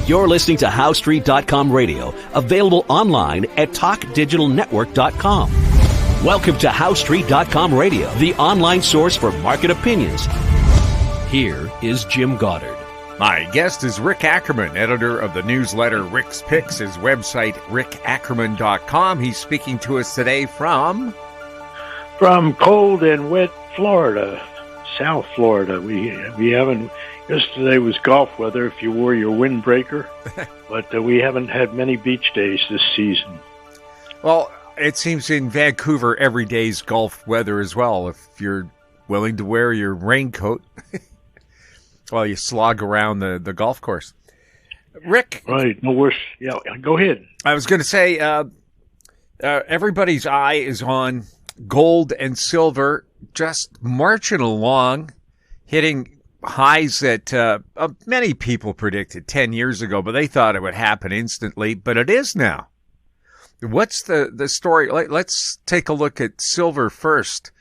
You're listening to HowStreet.com radio, available online at TalkDigitalNetwork.com. Welcome to HowStreet.com radio, the online source for market opinions. Here is Jim Goddard. My guest is Rick Ackerman, editor of the newsletter Rick's Picks, his website, rickackerman.com. He's speaking to us today from cold and wet Florida, South Florida. We haven't. Yesterday was golf weather if you wore your windbreaker, but we haven't had many beach days this season. Well, it seems in Vancouver every day's golf weather as well. If you're willing to wear your raincoat while you slog around the golf course. Rick. Right. No worse. Yeah, go ahead. I was going to say, everybody's eye is on gold and silver just marching along, hitting highs that many people predicted 10 years ago, but they thought it would happen instantly, but it is now. What's the story? Let's take a look at silver first.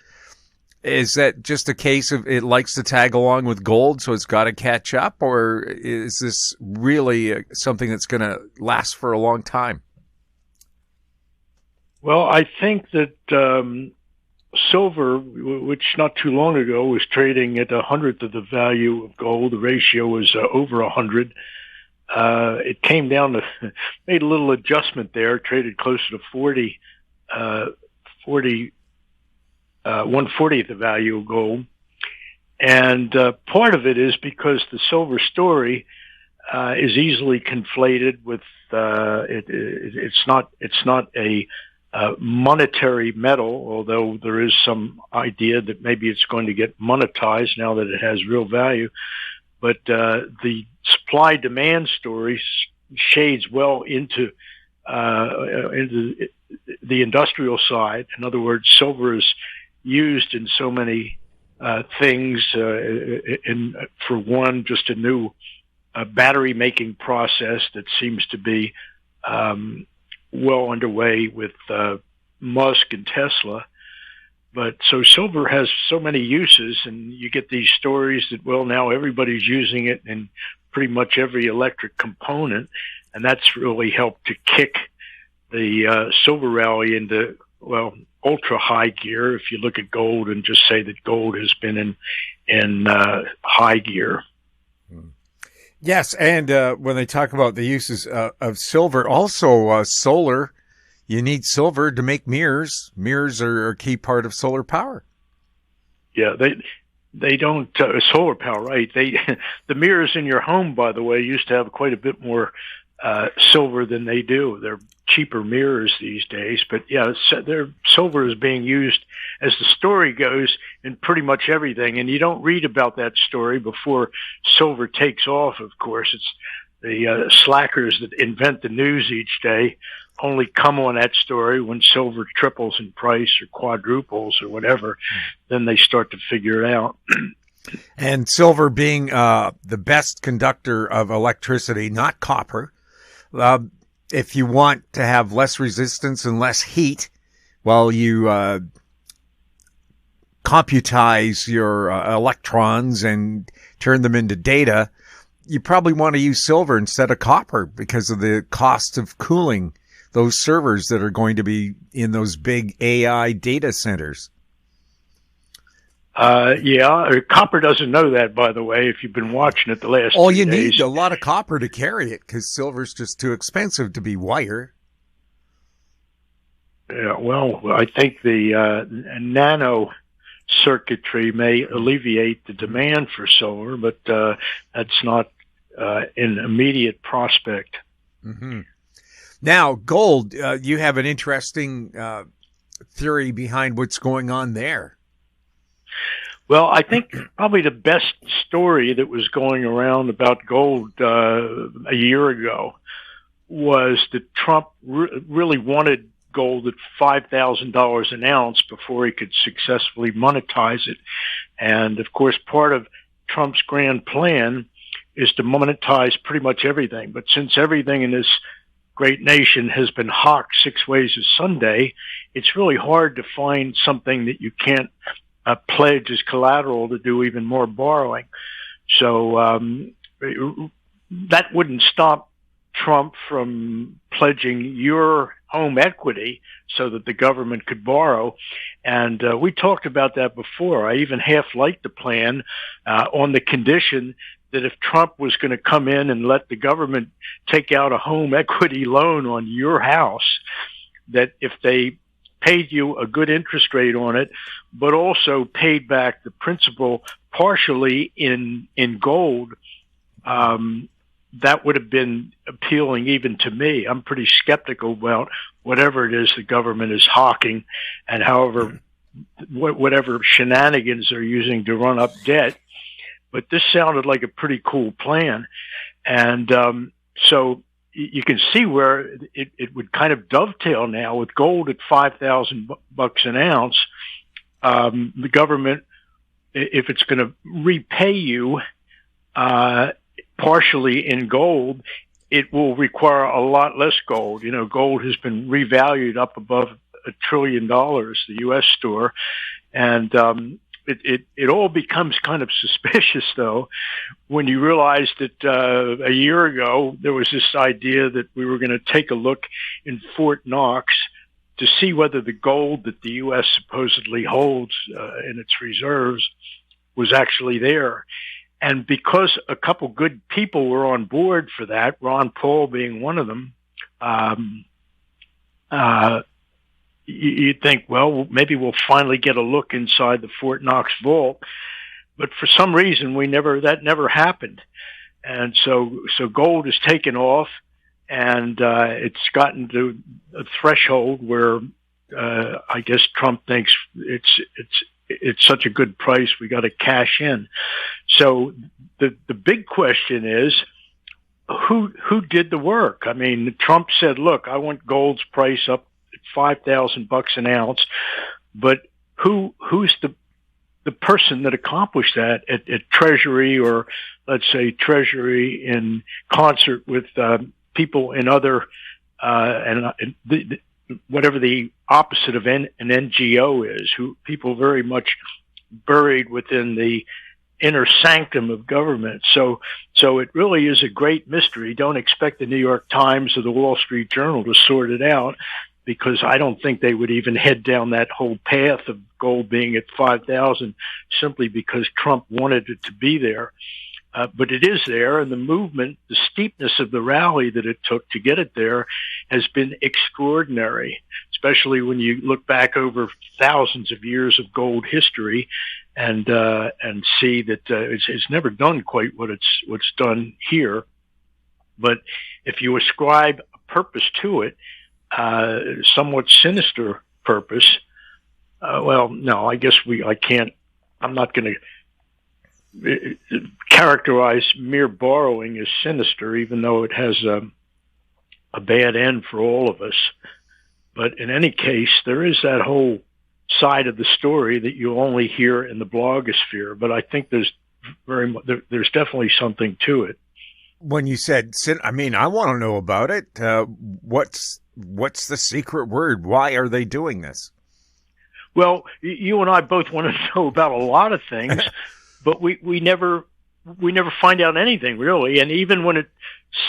Is that just a case of it likes to tag along with gold, so it's got to catch up, or is this really something that's going to last for a long time? Well, I think that silver, which not too long ago was trading at 100th of the value of gold, the ratio was over 100. It came down to, made a little adjustment there, traded closer to 1/40th the value of gold. And part of it is because the silver story is easily conflated with, it's not a monetary metal, although there is some idea that maybe it's going to get monetized now that it has real value. But the supply-demand story shades well into the industrial side. In other words, silver is used in so many things. For one, just a new battery-making process that seems to be well underway with Musk and Tesla. But so silver has so many uses, and you get these stories that, well, now everybody's using it in pretty much every electric component, and that's really helped to kick the silver rally into, well, ultra high gear. If you look at gold and just say that gold has been in high gear. Yes, and when they talk about the uses of silver, also solar. You need silver to make mirrors. Mirrors are a key part of solar power. Yeah, they don't solar power, right? The mirrors in your home, by the way, used to have quite a bit more silver than they do. They're cheaper mirrors these days, but yeah, their silver is being used, as the story goes, in pretty much everything. And you don't read about that story before silver takes off. Of course, it's the slackers that invent the news each day only come on that story when silver triples in price or quadruples or whatever. Then they start to figure it out. And silver being the best conductor of electricity, not copper. If you want to have less resistance and less heat while you computize your electrons and turn them into data, you probably want to use silver instead of copper because of the cost of cooling those servers that are going to be in those big AI data centers. Copper doesn't know that, by the way, if you've been watching it the last 3 days. You need a lot of copper to carry it because silver's just too expensive to be wire. Yeah, well, I think the nano circuitry may alleviate the demand for silver, but that's not an immediate prospect. Mm-hmm. Now, gold, you have an interesting theory behind what's going on there. Well, I think probably the best story that was going around about gold a year ago was that Trump really wanted gold at $5,000 an ounce before he could successfully monetize it. And, of course, part of Trump's grand plan is to monetize pretty much everything. But since everything in this great nation has been hawked 6 ways a Sunday, it's really hard to find something that you can't pledge as collateral to do even more borrowing. So that wouldn't stop Trump from pledging your home equity so that the government could borrow. And we talked about that before. I even half liked the plan on the condition that if Trump was going to come in and let the government take out a home equity loan on your house, that if they paid you a good interest rate on it, but also paid back the principal partially in gold, that would have been appealing even to me. I'm pretty skeptical about whatever it is the government is hawking, and however, whatever shenanigans they're using to run up debt. But this sounded like a pretty cool plan. And so you can see where it would kind of dovetail now with gold at $5,000 an ounce. The government, if it's going to repay you partially in gold, it will require a lot less gold. You know, gold has been revalued up above $1 trillion, the U.S. store. And it all becomes kind of suspicious, though, when you realize that a year ago there was this idea that we were going to take a look in Fort Knox to see whether the gold that the U.S. supposedly holds in its reserves was actually there. And because a couple good people were on board for that, Ron Paul being one of them, you'd think, well, maybe we'll finally get a look inside the Fort Knox vault. But for some reason, that never happened. And so gold has taken off, and it's gotten to a threshold where I guess Trump thinks it's such a good price, we got to cash in. So the big question is, who did the work? I mean, Trump said, look, I want gold's price up at $5,000 an ounce, but who's the person that accomplished that at Treasury, or let's say Treasury in concert with people in other whatever the opposite of an NGO is, who people very much buried within the inner sanctum of government. So it really is a great mystery. Don't expect the New York Times or the Wall Street Journal to sort it out, because I don't think they would even head down that whole path of gold being at 5,000 simply because Trump wanted it to be there. But it is there, and the movement, the steepness of the rally that it took to get it there has been extraordinary, especially when you look back over thousands of years of gold history and see that it's never done quite what's done here. But if you ascribe a purpose to it, somewhat sinister purpose, well, no, I guess I'm not going to characterize mere borrowing as sinister, even though it has a bad end for all of us. But in any case, there is that whole side of the story that you only hear in the blogosphere. But I think there's definitely something to it. When you said, I mean, I want to know about it. What's the secret word? Why are they doing this? Well, you and I both want to know about a lot of things. But we never find out anything, really. And even when it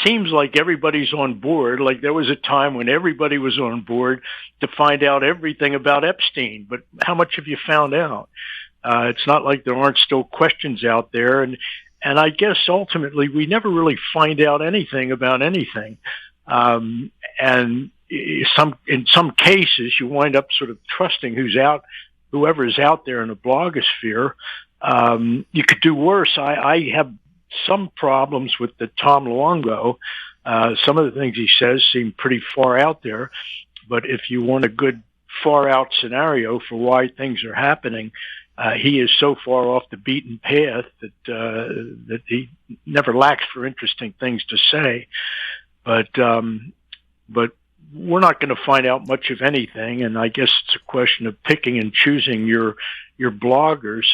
seems like everybody's on board, like there was a time when everybody was on board to find out everything about Epstein. But how much have you found out? It's not like there aren't still questions out there. And I guess ultimately we never really find out anything about anything. And in some cases you wind up sort of trusting whoever is out there in the blogosphere. You could do worse. I have some problems with the Tom Luongo. Some of the things he says seem pretty far out there, but if you want a good far out scenario for why things are happening, he is so far off the beaten path that he never lacks for interesting things to say. But we're not going to find out much of anything, and I guess it's a question of picking and choosing your bloggers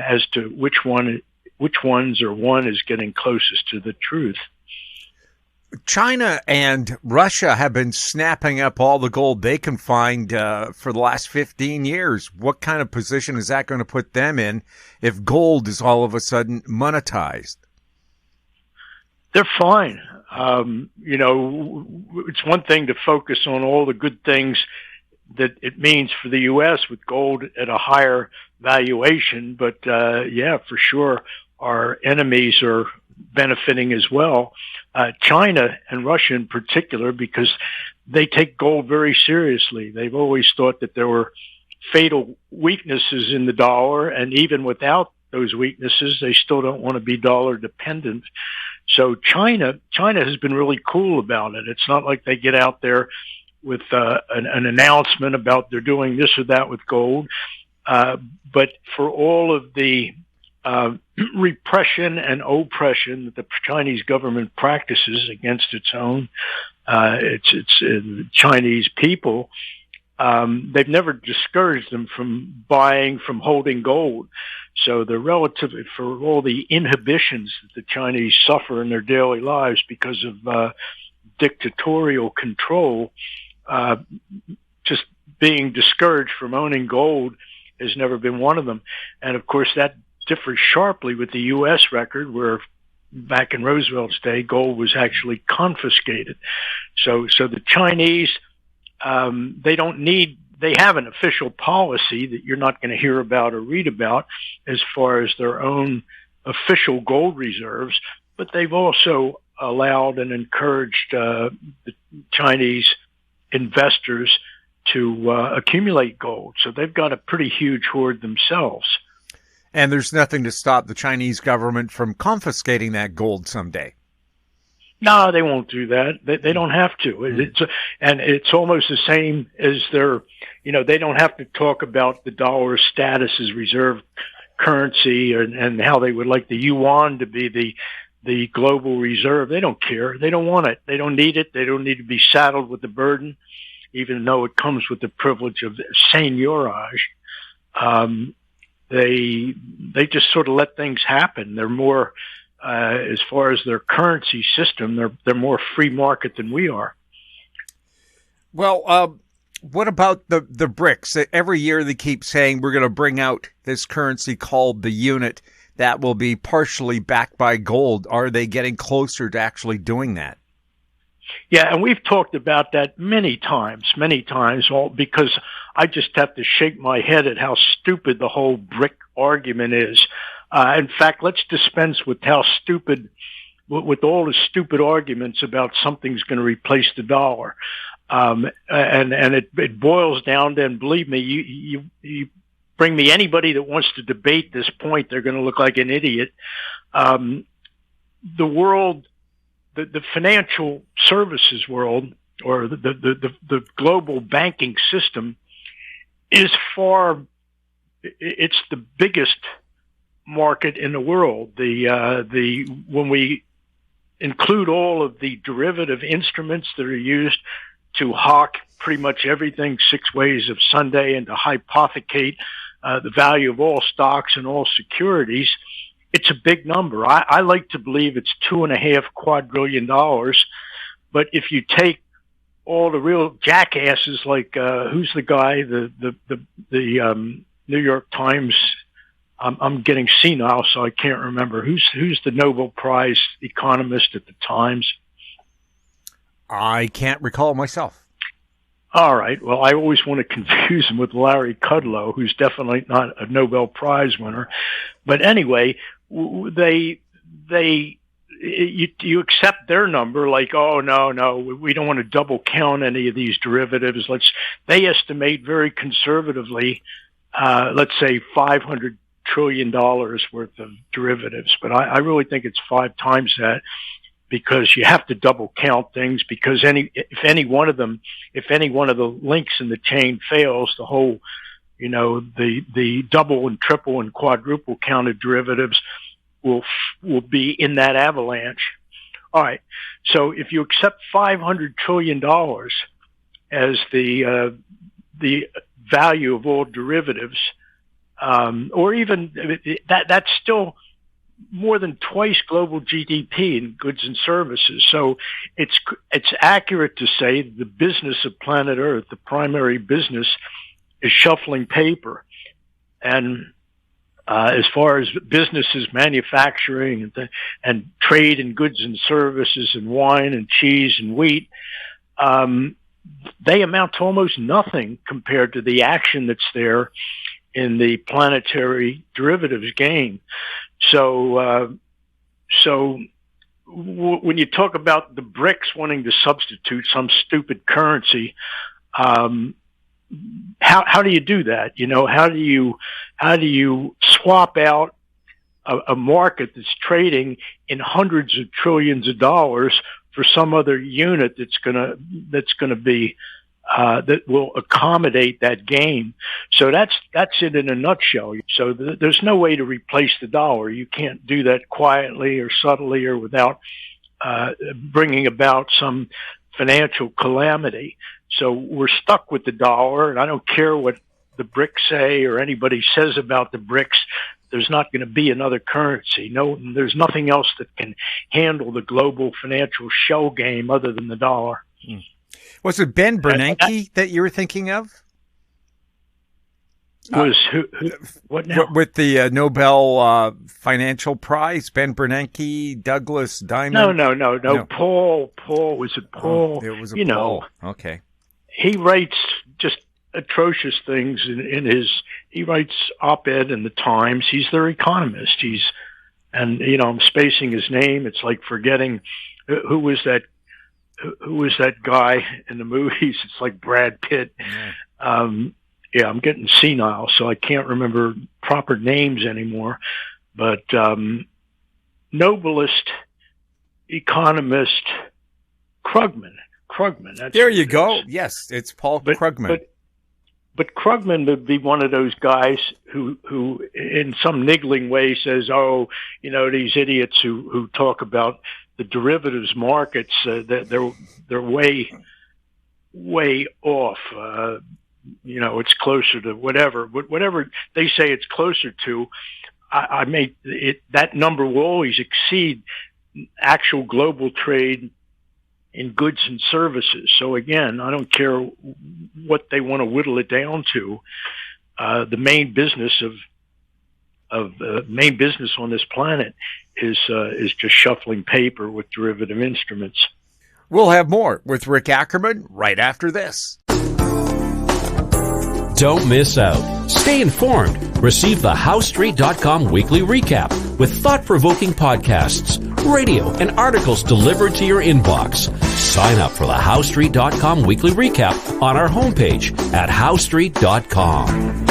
as to which ones or one is getting closest to the truth. China and Russia have been snapping up all the gold they can find for the last 15 years. What kind of position is that going to put them in if gold is all of a sudden monetized? They're fine. It's one thing to focus on all the good things that it means for the U.S. with gold at a higher valuation, but for sure, our enemies are benefiting as well. China and Russia in particular, because they take gold very seriously. They've always thought that there were fatal weaknesses in the dollar, and even without those weaknesses, they still don't want to be dollar dependent. So China has been really cool about it. It's not like they get out there with an announcement about they're doing this or that with gold. But for all of the repression and oppression that the Chinese government practices against its own, its Chinese people, they've never discouraged them from holding gold. So they're relatively, for all the inhibitions that the Chinese suffer in their daily lives because of dictatorial control, just being discouraged from owning gold has never been one of them. And of course, that differs sharply with the U.S. record, where back in Roosevelt's day, gold was actually confiscated. So the Chinese, they have an official policy that you're not going to hear about or read about as far as their own official gold reserves, but they've also allowed and encouraged the Chinese investors to accumulate gold. So they've got a pretty huge hoard themselves. And there's nothing to stop the Chinese government from confiscating that gold someday. No, they won't do that. They don't have to. It's almost the same as they don't have to talk about the dollar's status as reserve currency and how they would like the yuan to be the global reserve. They don't care. They don't want it. They don't need it. They don't need to be saddled with the burden, even though it comes with the privilege of seigniorage. They just sort of let things happen. They're more, as far as their currency system, they're more free market than we are. Well, what about the BRICS? Every year they keep saying we're going to bring out this currency called the unit that will be partially backed by gold. Are they getting closer to actually doing that? Yeah, and we've talked about that many times, all because I just have to shake my head at how stupid the whole BRIC argument is. In fact, let's dispense with how stupid, with all the stupid arguments about something's going to replace the dollar. And it boils down to, and believe me, you bring me anybody that wants to debate this point, they're going to look like an idiot. The world, the financial services world, or the global banking system is it's the biggest market in the world. When we include all of the derivative instruments that are used to hawk pretty much everything 6 ways of Sunday and to hypothecate the value of all stocks and all securities, it's a big number. I like to believe it's $2.5 quadrillion. But if you take all the real jackasses, like who's the guy, the New York Times, I'm getting senile, so I can't remember who's the Nobel Prize economist at the Times. I can't recall myself. All right. Well, I always want to confuse him with Larry Kudlow, who's definitely not a Nobel Prize winner. But anyway, you accept their number, like, oh, no, we don't want to double count any of these derivatives. They estimate very conservatively, let's say $500 trillion worth of derivatives. But I really think it's 5 times that, because you have to double count things, because if any one of the links in the chain fails, the whole, the double and triple and quadruple counted derivatives will be in that avalanche. All right. So if you accept $500 trillion as the value of all derivatives, or even that's still more than twice global GDP in goods and services. So it's accurate to say the business of planet Earth, the primary business, is shuffling paper. And as far as businesses, manufacturing and trade in goods and services and wine and cheese and wheat, they amount to almost nothing compared to the action that's there in the planetary derivatives game. So when you talk about the BRICS wanting to substitute some stupid currency, how do you do that? How do you swap out a market that's trading in hundreds of trillions of dollars for some other unit that's gonna be that will accommodate that game? So that's it in a nutshell. So there's no way to replace the dollar. You can't do that quietly or subtly or without bringing about some financial calamity. So we're stuck with the dollar, and I don't care what the BRICS say or anybody says about the BRICS. There's not going to be another currency. No, there's nothing else that can handle the global financial shell game other than the dollar. Was it Ben Bernanke that you were thinking of? What now? With the Nobel Financial Prize, Ben Bernanke, Douglas Diamond? No. Paul, was it Paul? Oh, it was Paul. Okay. He writes just atrocious things he writes op-ed in the Times. He's their economist. I'm spacing his name. It's like forgetting who was that guy in the movies. It's like Brad Pitt. Yeah. I'm getting senile, so I can't remember proper names anymore. But Nobelist economist Krugman. That's there you go. Yes, it's Paul Krugman. But Krugman would be one of those guys who in some niggling way says, these idiots who talk about the derivatives markets, that they're way off. It's closer to whatever they say it's closer to. That number will always exceed actual global trade in goods and services. So again, I don't care what they want to whittle it down to. The main business main business on this planet is just shuffling paper with derivative instruments. We'll have more with Rick Ackerman right after this. Don't miss out. Stay informed. Receive the HowStreet.com weekly recap with thought-provoking podcasts, radio, and articles delivered to your inbox. Sign up for the HowStreet.com weekly recap on our homepage at HowStreet.com.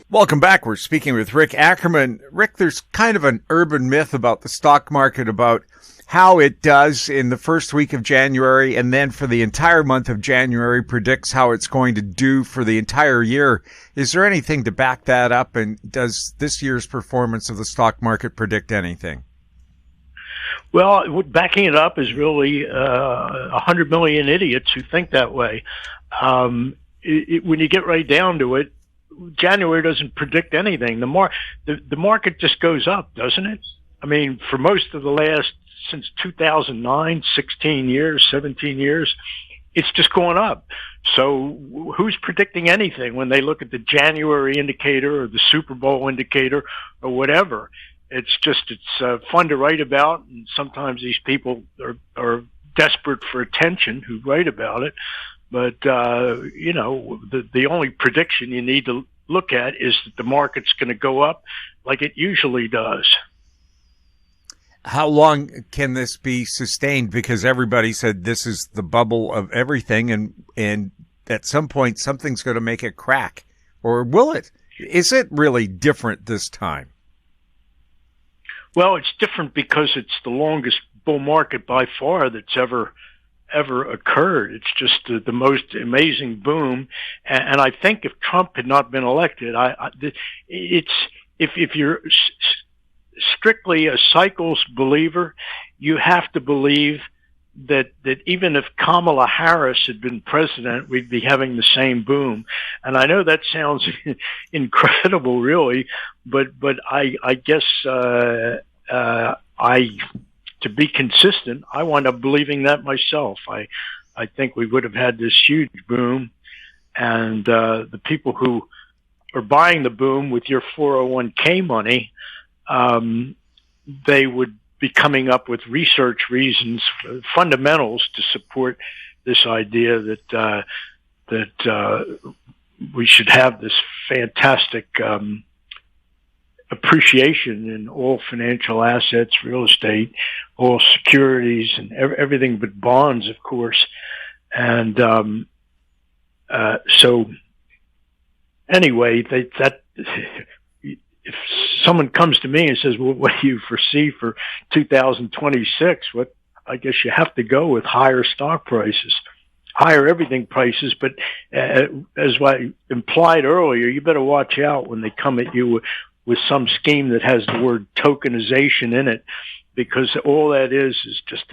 Welcome back. We're speaking with Rick Ackerman. Rick, there's kind of an urban myth about the stock market, about how it does in the first week of January, and then for the entire month of January predicts how it's going to do for the entire year. Is there anything to back that up? And does this year's performance of the stock market predict anything? Well, backing it up is really 100 million idiots who think that way. When you get right down to it, January doesn't predict anything. The market just goes up, doesn't it? I mean, for most of the last, since 2009, 16 years, 17 years, it's just going up. So who's predicting anything when they look at the January indicator or the Super Bowl indicator or whatever? It's fun to write about, and sometimes these people are desperate for attention who write about it. But, the only prediction you need to look at is that the market's going to go up like it usually does. How long can this be sustained? Because everybody said this is the bubble of everything, and at some point something's going to make it crack. Or will it? Is it really different this time? Well, it's different because it's the longest bull market by far that's ever occurred. It's just the most amazing boom. And I think if Trump had not been elected, if you're strictly a cycles believer, you have to believe that even if Kamala Harris had been president, we'd be having the same boom. And I know that sounds incredible, really, but I guess to be consistent, I wind up believing that myself. I think we would have had this huge boom, and the people who or buying the boom with your 401k money, they would be coming up with research reasons, fundamentals to support this idea that we should have this fantastic appreciation in all financial assets, real estate, all securities, and everything but bonds, of course. And so anyway, if someone comes to me and says, well, what do you foresee for 2026? I guess you have to go with higher stock prices, higher everything prices. But as I implied earlier, you better watch out when they come at you with some scheme that has the word tokenization in it, because all that is just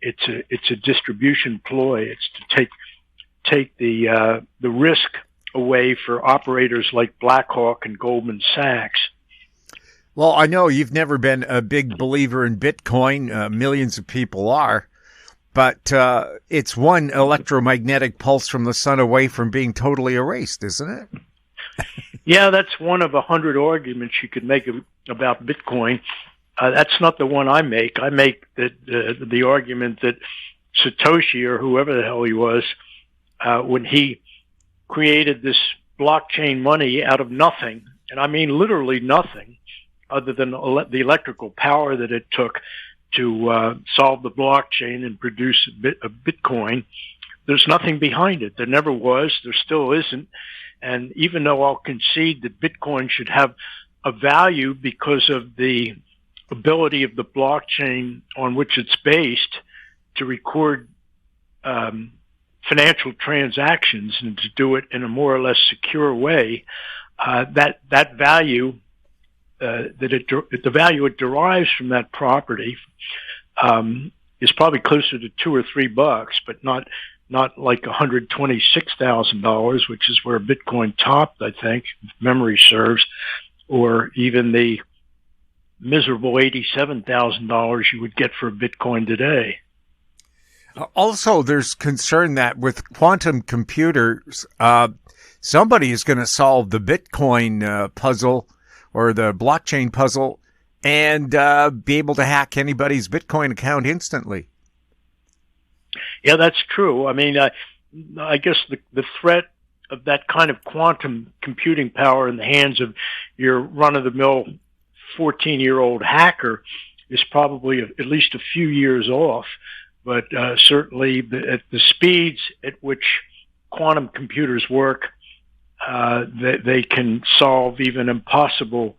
it's a distribution ploy. It's to take the risk away for operators like Blackhawk and Goldman Sachs. Well, I know you've never been a big believer in Bitcoin. Millions of people are. But it's one electromagnetic pulse from the sun away from being totally erased, isn't it? Yeah, that's one of 100 arguments you could make about Bitcoin. That's not the one I make. I make the argument that Satoshi, or whoever the hell he was, when he created this blockchain money out of nothing, and I mean literally nothing, other than the electrical power that it took to solve the blockchain and produce a Bitcoin. There's nothing behind it. There never was. There still isn't. And even though I'll concede that Bitcoin should have a value because of the ability of the blockchain on which it's based to record financial transactions and to do it in a more or less secure way, that value, the value it derives from that property is probably closer to $2 or $3, but not like $126,000, which is where Bitcoin topped, I think, if memory serves, or even the miserable $87,000 you would get for a Bitcoin today. Also, there's concern that with quantum computers, somebody is going to solve the Bitcoin puzzle or the blockchain puzzle and be able to hack anybody's Bitcoin account instantly. Yeah, that's true. I mean, I guess the threat of that kind of quantum computing power in the hands of your run-of-the-mill 14-year-old hacker is probably at least a few years off. But certainly at the speeds at which quantum computers work, they can solve even impossible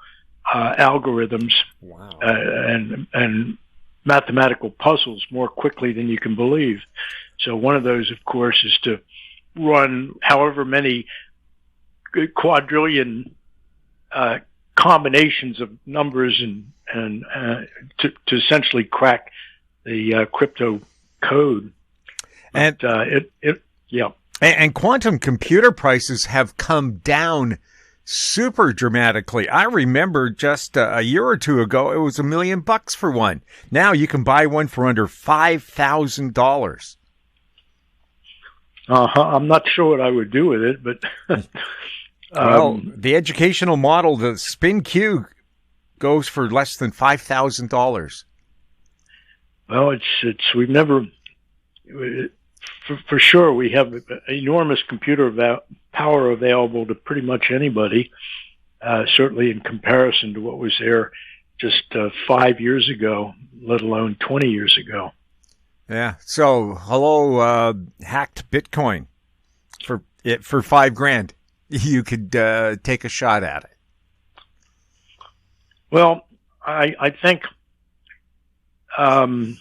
algorithms. Wow. And mathematical puzzles more quickly than you can believe. So one of those, of course, is to run however many quadrillion combinations of numbers and to essentially crack the crypto code. And yeah. And quantum computer prices have come down super dramatically. I remember just a year or two ago, it was $1 million for one. Now you can buy one for under $5,000. I'm not sure what I would do with it, but well, the educational model, the SpinQ, goes for less than $5,000. Well, we've never, for sure, we have enormous computer power available to pretty much anybody, certainly in comparison to what was there just 5 years ago, let alone 20 years ago. Yeah. So, hello, hacked Bitcoin for $5,000. You could take a shot at it. Well, I think, I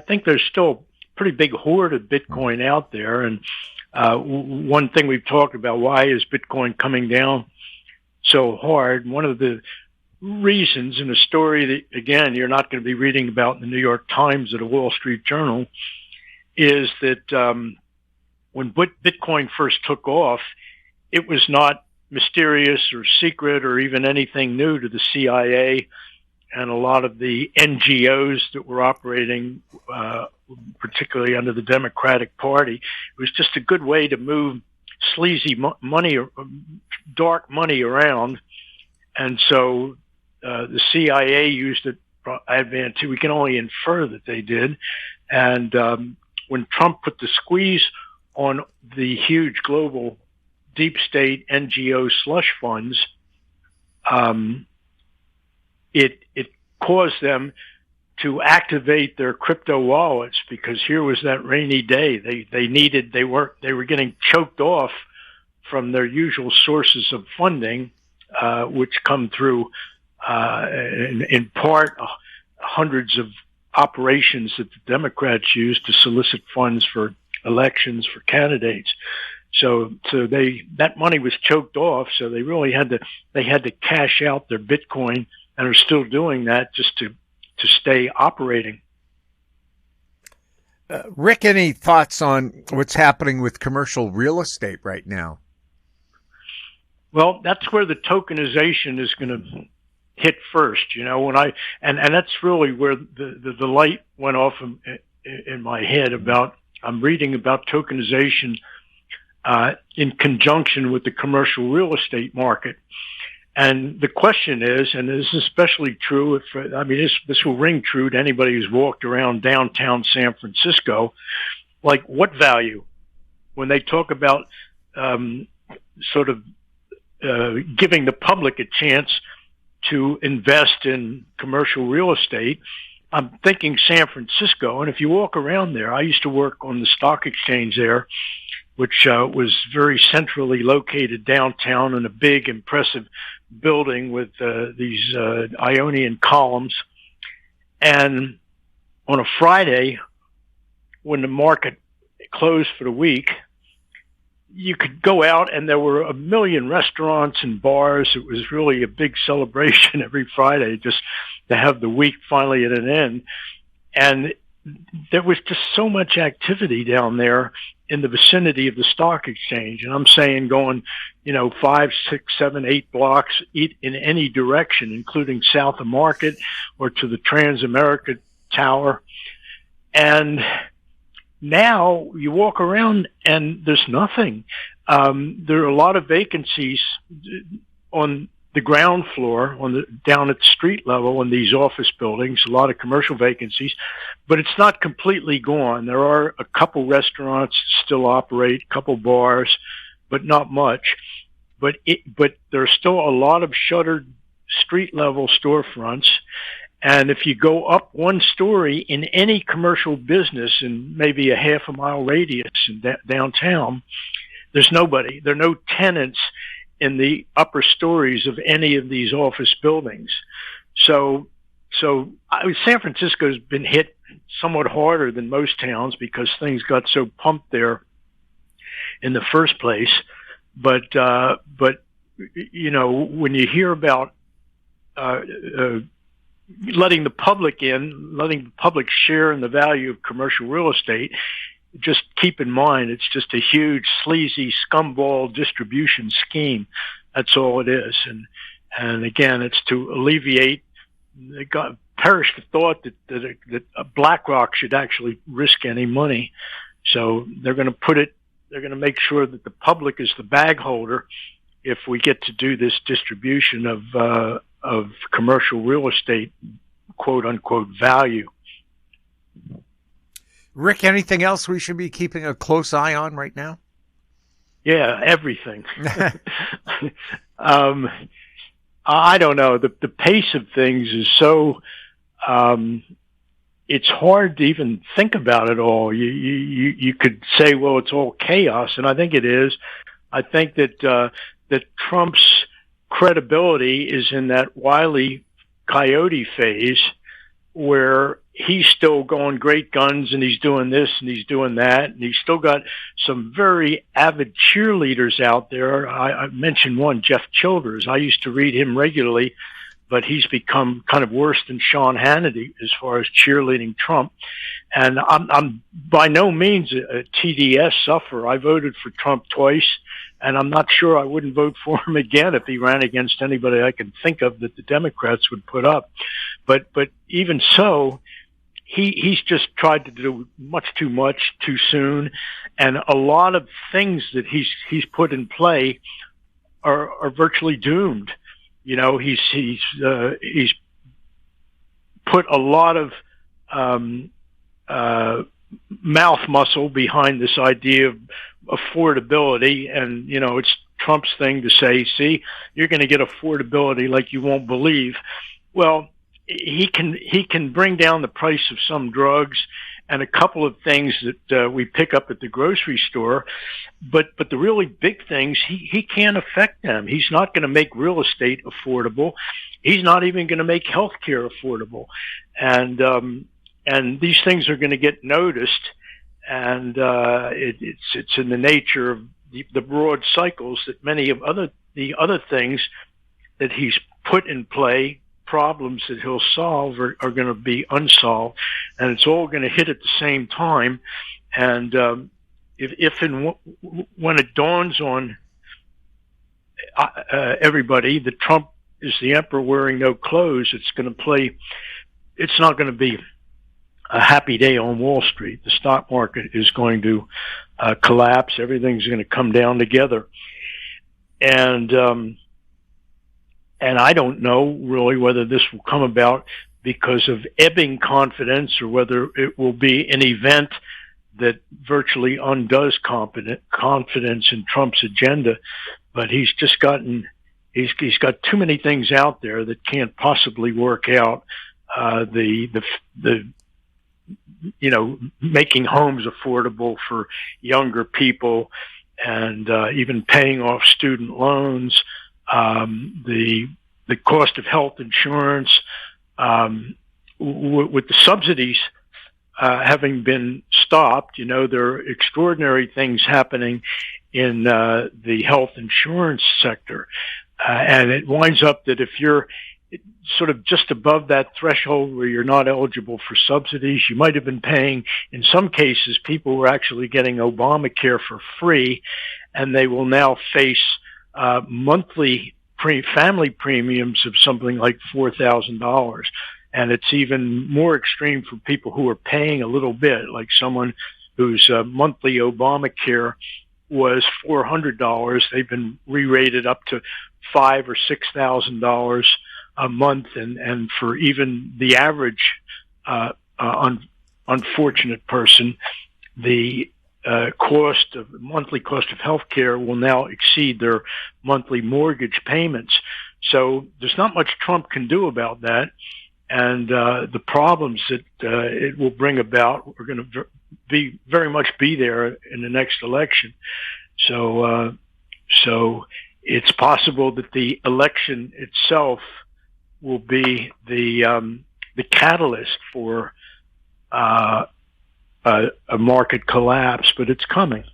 think there's still a pretty big horde of Bitcoin out there. And one thing we've talked about, why is Bitcoin coming down so hard? One of the reasons, in a story that, again, you're not going to be reading about in the New York Times or the Wall Street Journal, is that when Bitcoin first took off, it was not mysterious or secret or even anything new to the CIA and a lot of the NGOs that were operating, particularly under the Democratic Party. It was just a good way to move sleazy money, dark money around, and so the CIA used it advantage. We can only infer that they did, and when Trump put the squeeze on the huge global deep state NGO slush funds, it caused them to activate their crypto wallets, because here was that rainy day. They were getting choked off from their usual sources of funding, which come through in part hundreds of operations that the Democrats use to solicit funds for elections for candidates. So that money was choked off. So they really had to cash out their Bitcoin, and are still doing that just to stay operating. Rick, any thoughts on what's happening with commercial real estate right now? Well, that's where the tokenization is going to hit first. And that's really where the light went off in my head about. I'm reading about tokenization in conjunction with the commercial real estate market. And the question is, and this is especially true, this will ring true to anybody who's walked around downtown San Francisco, like what value? When they talk about giving the public a chance to invest in commercial real estate, I'm thinking San Francisco. And if you walk around there, I used to work on the stock exchange there, which was very centrally located downtown in a big, impressive building with these Ionian columns. And on a Friday, when the market closed for the week, you could go out and there were 1 million restaurants and bars. It was really a big celebration every Friday just to have the week finally at an end. And there was just so much activity down there in the vicinity of the stock exchange. And I'm saying going, 5, 6, 7, 8 blocks in any direction, including South of Market or to the Transamerica Tower. And now you walk around and there's nothing. There are a lot of vacancies on the ground floor, down at the street level in these office buildings, a lot of commercial vacancies, but it's not completely gone. There are a couple restaurants still operate, a couple bars, but not much. But there's still a lot of shuttered street level storefronts. And if you go up one story in any commercial business in maybe a half a mile radius in downtown, there's nobody. There are no tenants in the upper stories of any of these office buildings. So San Francisco's been hit somewhat harder than most towns because things got so pumped there in the first place. But when you hear about letting the public in, letting the public share in the value of commercial real estate, just keep in mind it's just a huge, sleazy, scumball distribution scheme. That's all it is. And again, it's to alleviate. Perish the thought that BlackRock should actually risk any money. So they're going to make sure that the public is the bag holder if we get to do this distribution of commercial real estate, quote unquote, value. Rick, anything else we should be keeping a close eye on right now? Yeah, everything. I don't know. The pace of things is so, it's hard to even think about it all. You could say, well, it's all chaos, and I think it is. I think that Trump's credibility is in that Wile E. Coyote phase where he's still going great guns and he's doing this and he's doing that. And he's still got some very avid cheerleaders out there. I mentioned one, Jeff Childers. I used to read him regularly, but he's become kind of worse than Sean Hannity as far as cheerleading Trump. And I'm by no means a TDS sufferer. I voted for Trump twice, and I'm not sure I wouldn't vote for him again if he ran against anybody I can think of that the Democrats would put up. But even so, he's just tried to do much too soon, and a lot of things that he's put in play are virtually doomed. You know, he's put a lot of mouth muscle behind this idea of affordability, and you know, it's Trump's thing to say, see, you're going to get affordability like you won't believe. Well, he can bring down the price of some drugs and a couple of things that we pick up at the grocery store, but the really big things, he can't affect them. He's not going to make real estate affordable. He's not even going to make healthcare affordable, and these things are going to get noticed, and it's in the nature of the broad cycles that many of the other things that he's put in play, problems that he'll solve, are going to be unsolved, and it's all going to hit at the same time. And if and when it dawns on everybody that Trump is the emperor wearing no clothes, it's not going to be a happy day on Wall Street. The stock market is going to collapse. Everything's going to come down together. And I don't know really whether this will come about because of ebbing confidence or whether it will be an event that virtually undoes confidence in Trump's agenda. But he's got too many things out there that can't possibly work out. You know, making homes affordable for younger people, and even paying off student loans, the cost of health insurance, with the subsidies having been stopped. You know, there are extraordinary things happening in the health insurance sector, and it winds up that if you're sort of just above that threshold where you're not eligible for subsidies, you might have been paying, in some cases, people were actually getting Obamacare for free, and they will now face monthly family premiums of something like $4,000. And it's even more extreme for people who are paying a little bit, like someone whose monthly Obamacare was $400. They've been re-rated up to $5,000 or $6,000 a month, and for even the average unfortunate person, the monthly cost of health care will now exceed their monthly mortgage payments. So there's not much Trump can do about that, and the problems that it will bring about are going to very much be there in the next election. So it's possible that the election itself will be the catalyst for a market collapse, but it's coming.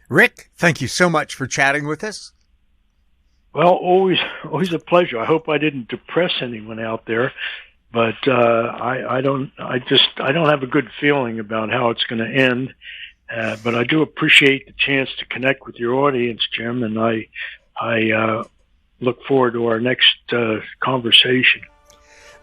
Rick, thank you so much for chatting with us. Well, always a pleasure. I hope I didn't depress anyone out there, but I don't have a good feeling about how it's going to end. But I do appreciate the chance to connect with your audience, Jim, and I look forward to our next conversation.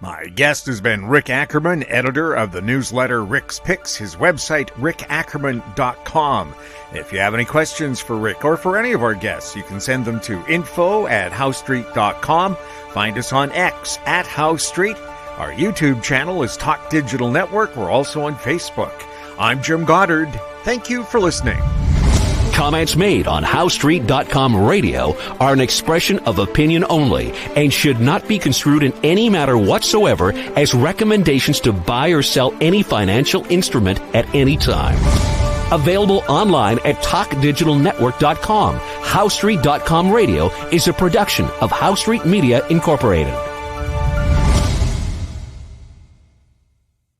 My guest has been Rick Ackerman, editor of the newsletter Rick's Picks, his website, rickackerman.com. If you have any questions for Rick or for any of our guests, you can send them to info@howstreet.com. Find us on X @HowStreet. Our YouTube channel is Talk Digital Network. We're also on Facebook. I'm Jim Goddard. Thank you for listening. Comments made on HowStreet.com radio are an expression of opinion only and should not be construed in any matter whatsoever as recommendations to buy or sell any financial instrument at any time. Available online at TalkDigitalNetwork.com. HowStreet.com radio is a production of HowStreet Media Incorporated.